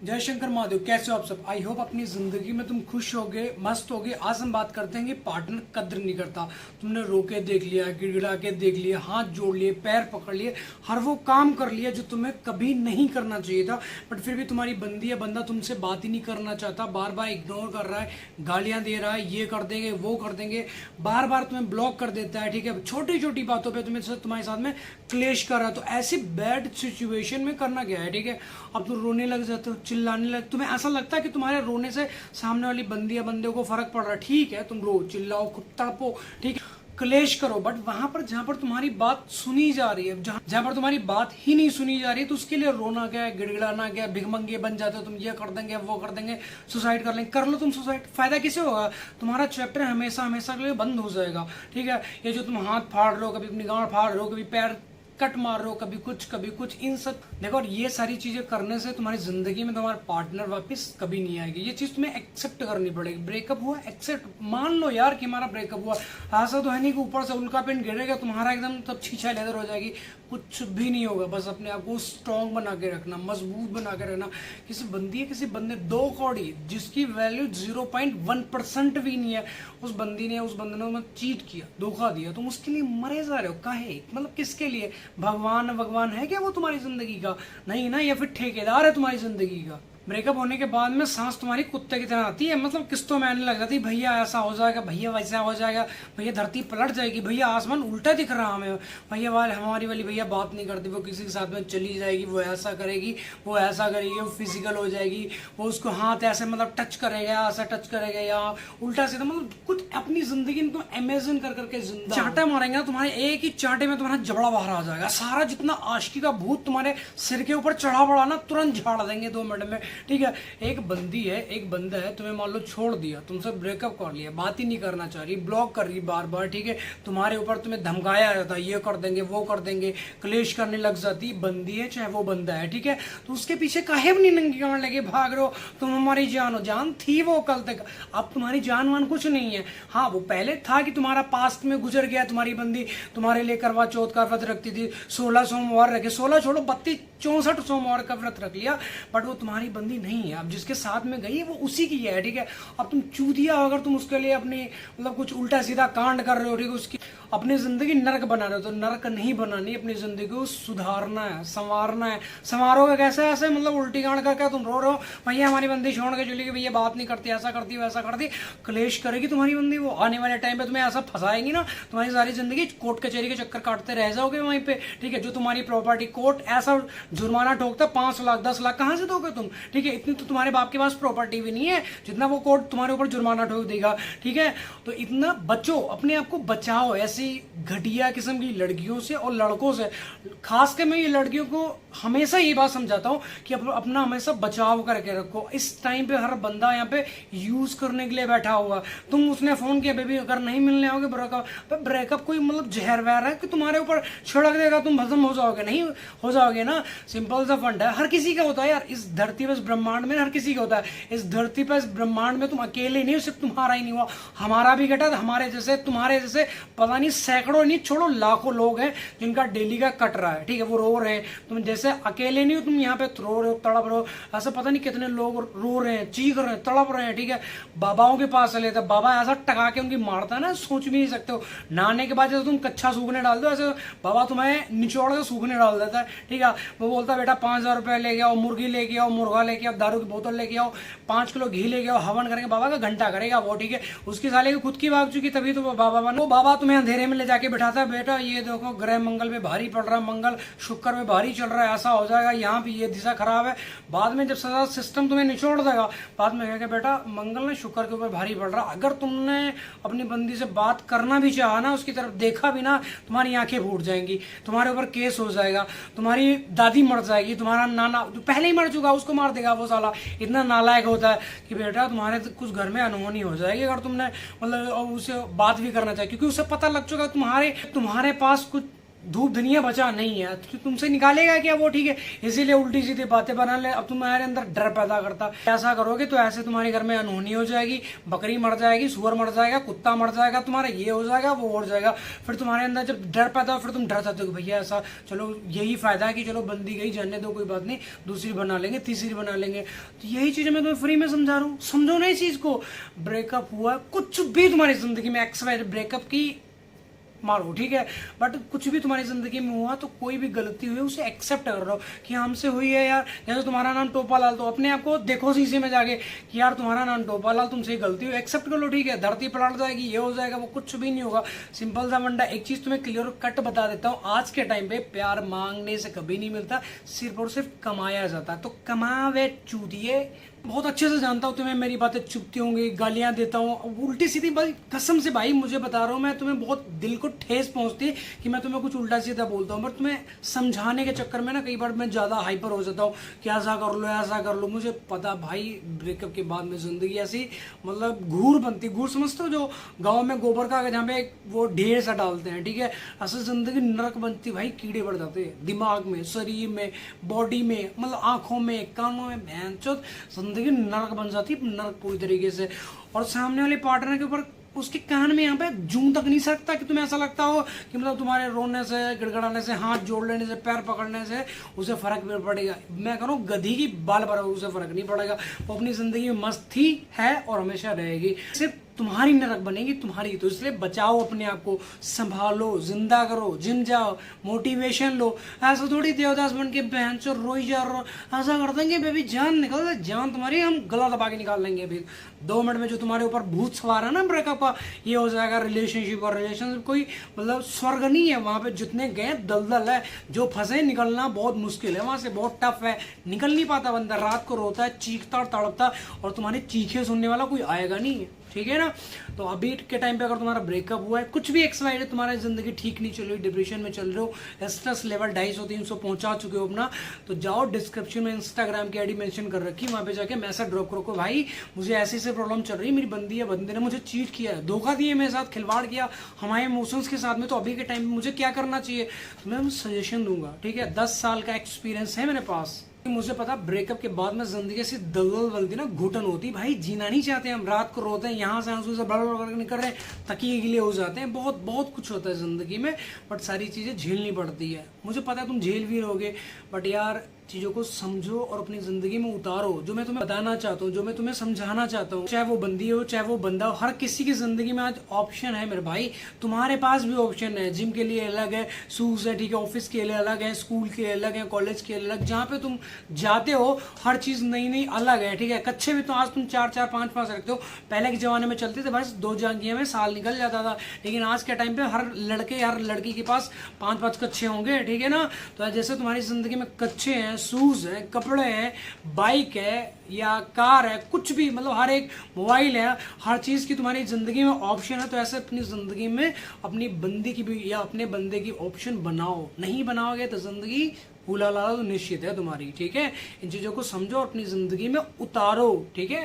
जय शंकर महादेव। कैसे हो आप सब? आई होप अपनी जिंदगी में तुम खुश होगे, मस्त होगे। आज हम बात करते हैं कि पार्टनर कद्र नहीं करता। तुमने रोके देख लिया, गिड़गिड़ा के देख लिया, हाथ जोड़ लिए, पैर पकड़ लिए, हर वो काम कर लिया जो तुम्हें कभी नहीं करना चाहिए था, बट फिर भी तुम्हारी बंदी या बंदा तुमसे बात ही नहीं करना चाहता, बार बार इग्नोर कर रहा है, गालियां दे रहा है, ये कर देंगे वो कर देंगे, बार बार तुम्हें ब्लॉक कर देता है। ठीक है, छोटी छोटी बातों पर तुम्हारे साथ में क्लेश कर रहा है। तो ऐसी बैड सिचुएशन में करना क्या है? ठीक है, अब तुम रोने लग जाते हो, चिल्लाने लग, तुम्हें ऐसा लगता है कि तुम्हारे रोने से सामने वाली बंदी या बंदे को फर्क पड़ रहा है। ठीक है, तुम रो, चिल्लाओ, खूब तड़पो, ठीक है, क्लेश करो, बट वहां पर जहां पर तुम्हारी बात सुनी जा रही है, जहां पर तुम्हारी बात ही नहीं सुनी जा रही है, तो उसके लिए रोना क्या है, गिड़गिड़ाना क्या है, भिखमंगे बन जाते हो तुम, ये कर देंगे वो कर देंगे, सुसाइड कर लेंगे। कर लो तुम सुसाइड, फायदा किसे होगा? तुम्हारा चैप्टर हमेशा हमेशा के लिए बंद हो जाएगा। ठीक है, ये जो तुम हाथ फाड़ रहे हो, कभी अपनी गांड फाड़ रहे हो, कभी पैर कट मार रहे हो, कभी कुछ इन सब देखो। और ये सारी चीजें करने से तुम्हारी जिंदगी में तुम्हारा पार्टनर वापस कभी नहीं आएगी। ये चीज तुम्हें एक्सेप्ट करनी पड़ेगी। ब्रेकअप हुआ, एक्सेप्ट मान लो यार कि हमारा ब्रेकअप हुआ। ऐसा तो है नहीं कि ऊपर से उल्का पिंड गिरेगा तुम्हारा एकदम तब छीछा लेदर हो जाएगी। कुछ भी नहीं होगा। बस अपने आप को स्ट्रॉन्ग बना के रखना, मजबूत बना के रखना। किसी बंदी है, किसी बंदे, दो कौड़ी जिसकी वैल्यू 0.1% भी नहीं है, उस बंदी ने उस बंदे ने चीट किया, धोखा दिया, तुम उसके लिए मरे जा रहे हो। काहे? मतलब किसके लिए? भगवान है क्या वो तुम्हारी जिंदगी का? नहीं ना, या फिर ठेकेदार है तुम्हारी जिंदगी का? ब्रेकअप होने के बाद में सांस तुम्हारी कुत्ते की तरह आती है, मतलब किस्तों में आने लग जाती है। भैया ऐसा हो जाएगा, भैया वैसा हो जाएगा, भैया धरती पलट जाएगी, भैया आसमान उल्टा दिख रहा हमें, भैया वाले हमारी वाली भैया बात नहीं करती, वो किसी के साथ में चली जाएगी, वो ऐसा करेगी, वो ऐसा करेगी, वो फिजिकल हो जाएगी, वो उसको हाथ ऐसे मतलब टच करेगा, ऐसा टच करेगा, या उल्टा सीधा, मतलब कुछ अपनी जिंदगी में तुम इमेजिन कर करके जिंदा चांटा मारेंगे ना, तुम्हारे एक ही चांटे में तुम्हारा जबड़ा बाहर आ जाएगा। सारा जितना आशिकी का भूत तुम्हारे सिर के ऊपर चढ़ा पड़ा ना, तुरंत झाड़ देंगे 2 मिनट में। ठीक है, एक बंदी है, एक बंदा है, तुम्हें मान लो छोड़ दिया, तुमसे ब्रेकअप कर लिया, बात ही नहीं करना चाह रही, ब्लॉक कर रही बार बार। ठीक है, तुम्हारे ऊपर तुम्हें धमकाया जाता है, ये कर देंगे वो कर देंगे, क्लेश करने लग जाती। बंदी है चाहे वो बंदा है, ठीक है, तो उसके पीछे काहे भी नहीं नंगी कमर लगे भाग रहे हो? तुम हमारी जान हो, जान थी वो कल तक, अब तुम्हारी जान वान कुछ नहीं है। हाँ, वो पहले था कि तुम्हारा पास्ट में गुजर गया, तुम्हारी बंदी तुम्हारे लिए करवा चौथ का व्रत रखती थी, 16 सोमवार रखे, 16 छोड़ो 32 64 सोमवार का व्रत रख लिया, बट वो तुम्हारी बंदी नहीं है। अब जिसके साथ में गई वो उसी की है। ठीक है, अब तुम चूतिया हो अगर तुम उसके लिए अपनी मतलब कुछ उल्टा सीधा कांड कर रहे हो, ठीक है, उसकी अपनी जिंदगी नरक बना रहे हो, तो नरक नहीं बनानी, अपनी जिंदगी को सुधारना है, संवारना है। संवारोगे कैसे? ऐसे मतलब उल्टी कांड करके तुम रो रहे हो, भैया हमारी बंदी छोड़ के चली गई, भैया बात नहीं करती, ऐसा करती वैसा करती, क्लेश करेगी तुम्हारी बंदी। वो आने वाले टाइम पे तुम्हें ऐसा फंसाएगी ना, तुम्हारी सारी जिंदगी कोर्ट कचहरी के चक्कर काटते रह जाओगे वहीं पे। ठीक है, जो तुम्हारी प्रॉपर्टी कोर्ट ऐसा जुर्माना ठोकता 5 लाख 10 लाख कहां से दोगे तुम? ठीक है, इतनी तो तुम्हारे बाप के पास प्रॉपर्टी भी नहीं है जितना वो कोर्ट तुम्हारे ऊपर जुर्माना ठोक देगा। ठीक है, तो इतना बचो, अपने आप को बचाओ ऐसी घटिया किस्म की लड़कियों से और लड़कों से। खासकर मैं ये लड़कियों को हमेशा ये बात समझाता हूं कि अपना हमेशा बचाव करके रखो। इस टाइम पे हर बंदा यहाँ पे यूज करने के लिए बैठा हुआ। तुम उसने फोन किया, बेबी अगर नहीं मिलने आओगे ब्रेकअप कोई मतलब जहर वहर है कि तुम्हारे ऊपर छिड़क देगा, तुम भस्म हो जाओगे? नहीं हो जाओगे ना, सिंपल सा फंड है, हर किसी का होता है यार, इस धरती पे, इस ब्रह्मांड में हर किसी का होता है। इस धरती पे, इस ब्रह्मांड में तुम अकेले नहीं हो, सिर्फ तुम्हारा ही नहीं हुआ, हमारा भी घटा, हमारे जैसे तुम्हारे जैसे पता नहीं सैकड़ों नहीं छोड़ो लाखों लोग हैं जिनका डेली का कट रहा है। ठीक है, वो रो रहे हैं, तुम जैसे अकेले नहीं हो, तुम यहाँ पे रो रहे हो, तड़प रहे हो, ऐसा पता नहीं कितने लोग रो रहे हैं, चीख रहे हैं, तड़प रहे हैं। ठीक है, बाबाओं के पास चले थे, बाबा ऐसा टका के उनकी मारता है ना, सोच भी नहीं सकते हो। नहाने के बाद जैसे तुम कच्चा सूखने डाल दो, ऐसे बाबा तुम्हें निचोड़ के सूखने डाल देता है। ठीक है, वो बोलता है बेटा 5000 रुपए लेके आओ, मुर्गी लेके आओ, मुर्गा लेके आओ, दारू की बोतल लेके आओ, 5 किलो घी लेके आओ, हवन करेंगे, बाबा का घंटा करेगा वो। ठीक है, उसकी साले की खुद की भाग चुकी, तभी तो वो बाबा बनो। वो बाबा तुम्हें अंधेरे में ले जाके बिठाता है, बेटा ये देखो ग्रह मंगल पे भारी पड़ रहा है, मंगल शुक्र में भारी चल रहा है, ऐसा हो जाएगा, यहाँ पे ये दिशा खराब है। बाद में जब सारा सिस्टम तुम्हें निचोड़ देगा, बाद में कहेगा बेटा मंगल ने शुक्र के ऊपर भारी पड़ रहा। अगर तुमने अपनी बंदी से बात करना भी चाहा ना, उसकी तरफ देखा भी ना, तुम्हारी आंखें फूट जाएंगी, तुम्हारे ऊपर केस हो जाएगा, तुम्हारी दादी मर जाएगी, तुम्हारा नाना जो पहले ही मर चुका उसको मार देगा वो साला। इतना नालायक होता है कि बेटा तुम्हारे कुछ घर में अनहोनी हो जाएगी अगर तुमने मतलब उससे बात भी करना चाहिए, क्योंकि उसे पता लग चुका तुम्हारे पास कुछ धूप धनिया बचा नहीं है तो तुमसे निकालेगा क्या वो, ठीक है। इसीलिए उल्टी सीधी बातें बना ले। अब तुम्हारे अंदर डर पैदा करता, ऐसा करोगे तो ऐसे तुम्हारे घर में अनहोनी हो जाएगी, बकरी मर जाएगी, सुअर मर जाएगा, कुत्ता मर जाएगा, तुम्हारा ये हो जाएगा, वो हो जाएगा। फिर तुम्हारे अंदर जब डर पैदा हो फिर तुम डर जाते हो भैया ऐसा, चलो यही फायदा है कि चलो बंदी गई जानने दो, कोई बात नहीं, दूसरी बना लेंगे, तीसरी बना लेंगे। तो यही चीजें मैं तुम्हें फ्री में समझा रहा हूँ, समझो ना इस चीज को। ब्रेकअप हुआ, कुछ भी तुम्हारी जिंदगी में एक्सवाइज ब्रेकअप की मारो, ठीक है, बट कुछ भी तुम्हारी जिंदगी में हुआ तो कोई भी गलती हुई उसे एक्सेप्ट कर रहा हो कि हमसे हुई है यार। जैसे तुम्हारा नाम टोपालाल, तो अपने आप को देखो शीशे में जाके कि यार तुम्हारा नाम टोपालाल, तुमसे गलती हुई, एक्सेप्ट कर लो, ठीक है। धरती पलट जाएगी, ये हो जाएगा, वो कुछ भी नहीं होगा। सिंपल सा वंडा। एक चीज तुम्हें क्लियर कट बता देता हूँ, आज के टाइम पे प्यार मांगने से कभी नहीं मिलता, सिर्फ और सिर्फ कमाया जाता। तो कमावे चूतिए, बहुत अच्छे से जानता हूँ तुम्हें मेरी बातें चुभती होंगी, गालियां देता हूँ उल्टी सीधी, भाई कसम से भाई मुझे बता रहा हूँ मैं, तुम्हें बहुत दिल को ठेस पहुंचती है कि मैं तुम्हें कुछ उल्टा सीधा बोलता हूँ, बट तुम्हें समझाने के चक्कर में ना कई बार मैं ज्यादा हाइपर हो जाता हूँ कि ऐसा कर लो ऐसा कर लो। मुझे पता भाई ब्रेकअप के बाद में जिंदगी ऐसी मतलब घूर बनती, घूर समझते हो जो गाँव में गोबर का जहाँ पे वो ढेर सा डालते हैं, ठीक है, ऐसे जिंदगी नरक बनती भाई। कीड़े बढ़ जाते हैं दिमाग में, शरीर में, बॉडी में, मतलब आंखों में, कानों में, भैंचोद जिंदगी नरक बन जाती है, नरक पूरी तरीके से। और सामने वाले पार्टनर के ऊपर उसके कान में यहाँ पे जूं तक नहीं सकता कि तुम्हें ऐसा लगता हो कि मतलब तुम्हारे रोने से, गिड़गड़ाने से, हाथ जोड़ लेने से, पैर पकड़ने से उसे फर्क भी पड़ेगा। मैं कह रहा हूँ गधी की बाल भरा उसे फर्क नहीं पड़ेगा। वो अपनी जिंदगी में मस्त थी, है और हमेशा रहेगी। सिर्फ तुम्हारी नरक बनेगी तुम्हारी। तो इसलिए बचाओ अपने आप को, संभालो, जिंदा करो, जिम जाओ, मोटिवेशन लो। ऐसा थोड़ी देवदास बन के बहन से रोई जा रहा, ऐसा कर देंगे बेबी जान निकल जाए, जान तुम्हारी हम गला दबा के निकाल लेंगे अभी 2 मिनट में। जो तुम्हारे ऊपर भूत सवार है ना ब्रेकअप का, ये हो जाएगा। रिलेशनशिप और रिलेशनशिप कोई मतलब स्वर्ग नहीं है, वहां पे जितने गए दलदल है, जो फंसे निकलना बहुत मुश्किल है, वहां से बहुत टफ है, निकल नहीं पाता बंदा, रात को रोता है, चीखता और तड़पता, और तुम्हारी चीखे सुनने वाला कोई आएगा नहीं है, ठीक है ना। तो अभी के टाइम पे अगर तुम्हारा ब्रेकअप हुआ है, कुछ भी एक्सवाइड, तुम्हारी जिंदगी ठीक नहीं चल रही, डिप्रेशन में चल रहे हो, स्ट्रेस लेवल 250-300 पहुंचा चुके हो अपना, तो जाओ डिस्क्रिप्शन में इंस्टाग्राम की आईडी मेंशन कर रखी, वहां पे जाके मैसेज ड्रॉप करो को भाई मुझे ऐसी से प्रॉब्लम चल रही है, मेरी बंदी है, बंदे ने मुझे चीट किया है, धोखा दिया मेरे साथ, खिलवाड़ किया हमारे इमोशंस के साथ में, तो अभी के टाइम में मुझे क्या करना चाहिए, तो मैं सजेशन दूंगा, ठीक है। 10 साल का एक्सपीरियंस है मेरे पास। मुझे पता ब्रेकअप के बाद में जिंदगी से दलदल बनती ना, घुटन होती भाई, जीना नहीं चाहते हम, रात को रोते हैं, यहाँ से आंसू से बड़ नहीं कर रहे हैं, तकिए के लिए हो जाते हैं, बहुत बहुत कुछ होता है जिंदगी में, बट सारी चीजें झेलनी पड़ती है। मुझे पता है तुम झेल भी रहोगे, बट यार चीजों को समझो और अपनी जिंदगी में उतारो। जो मैं तुम्हें बताना चाहता हूँ, जो मैं तुम्हें समझाना चाहता हूँ, चाहे वो बंदी हो चाहे वो बंदा हो, हर किसी की जिंदगी में आज ऑप्शन है मेरे भाई। तुम्हारे पास भी ऑप्शन है, जिम के लिए अलग है, शूज है, ठीक है, ऑफिस के लिए अलग है, स्कूल के लिए अलग है, कॉलेज के लिए अलग, जहाँ पे तुम जाते हो हर चीज नई नई अलग है, ठीक है। कच्चे भी तो आज तुम 4-4 5-5 रखते हो, पहले के जमाने में चलते थे बस 2 जांघिया में साल निकल जाता था, लेकिन आज के टाइम पे हर लड़के हर लड़की के पास 5-5 कच्चे होंगे, ठीक है ना। तो जैसे तुम्हारी जिंदगी में कच्चे हैं, शूज है, कपड़े हैं, बाइक है या कार है, कुछ भी मतलब हर एक मोबाइल है, हर चीज की तुम्हारी जिंदगी में ऑप्शन है, तो ऐसे अपनी जिंदगी में अपनी बंदी की भी या अपने बंदे की ऑप्शन बनाओ। नहीं बनाओगे तो जिंदगी हुला लाला तो निश्चित है तुम्हारी, ठीक है। इन चीजों को समझो और अपनी जिंदगी में उतारो, ठीक है।